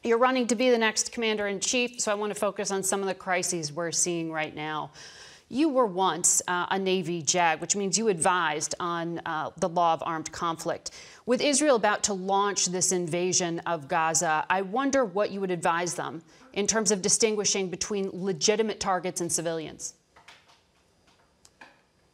You're running to be the next commander-in-chief, so I want to focus on some of the crises we're seeing right now. You were once a Navy JAG, which means you advised on the law of armed conflict. With Israel about to launch this invasion of Gaza, I wonder what you would advise them in terms of distinguishing between legitimate targets and civilians.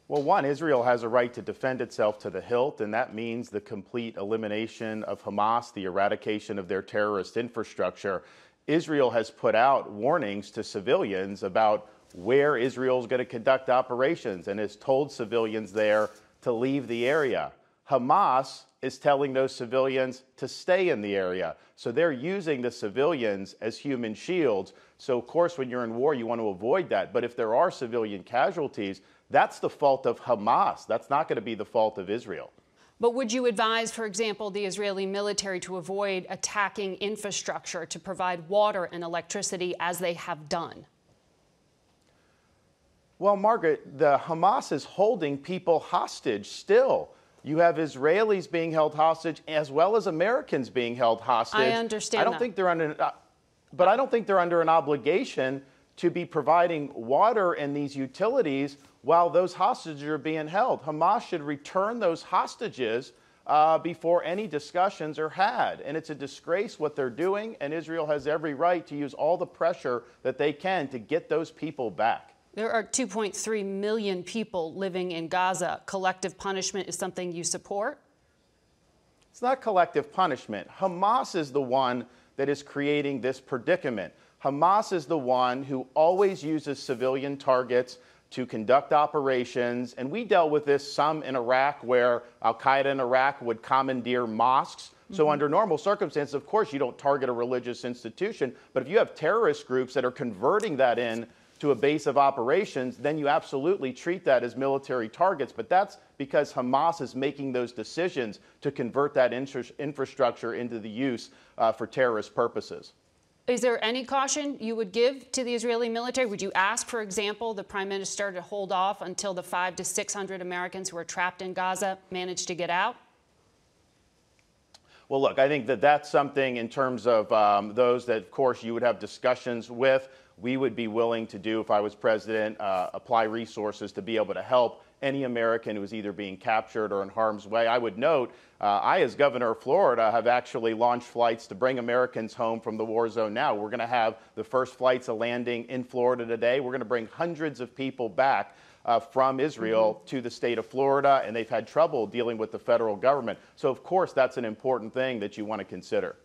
Well, one, Israel has a right to defend itself to the hilt, and that means the complete elimination of Hamas, the eradication of their terrorist infrastructure. Israel has put out warnings to civilians about where Israel is going to conduct operations and has told civilians there to leave the area. Hamas is telling those civilians to stay in the area. So they're using the civilians as human shields. So, of course, when you're in war, you want to avoid that. But if there are civilian casualties, that's the fault of Hamas. That's not going to be the fault of Israel. But would you advise, for example, the Israeli military to avoid attacking infrastructure to provide water and electricity as they have done? Well, Margaret, the Hamas is holding people hostage still. You have Israelis being held hostage as well as Americans being held hostage. I understand I don't think they're under, but I don't think they're under an obligation to be providing water and these utilities while those hostages are being held. Hamas should return those hostages before any discussions are had. And it's a disgrace what they're doing, and Israel has every right to use all the pressure that they can to get those people back. There are 2.3 million people living in Gaza. Collective punishment is something you support? It's not collective punishment. Hamas is the one that is creating this predicament. Hamas is the one who always uses civilian targets to conduct operations. And we dealt with this some in Iraq, where al-Qaeda in Iraq would commandeer mosques. So under normal circumstances, of course, you don't target a religious institution. But if you have terrorist groups that are converting that in to a base of operations, then you absolutely treat that as military targets. But that's because Hamas is making those decisions to convert that infrastructure into the use for terrorist purposes. Is there any caution you would give to the Israeli military? Would you ask, for example, the prime minister to hold off until the 500 to 600 Americans who are trapped in Gaza manage to get out? Well, look, I think that that's something in terms of those that, of course, you would have discussions with. We would be willing to do, if I was president, apply resources to be able to help any American who is either being captured or in harm's way. I would note, I, as governor of Florida, have actually launched flights to bring Americans home from the war zone now. We're going to have the first flights landing in Florida today. We're going to bring hundreds of people back from Israel to the state of Florida, and they've had trouble dealing with the federal government. So, of course, that's an important thing that you want to consider.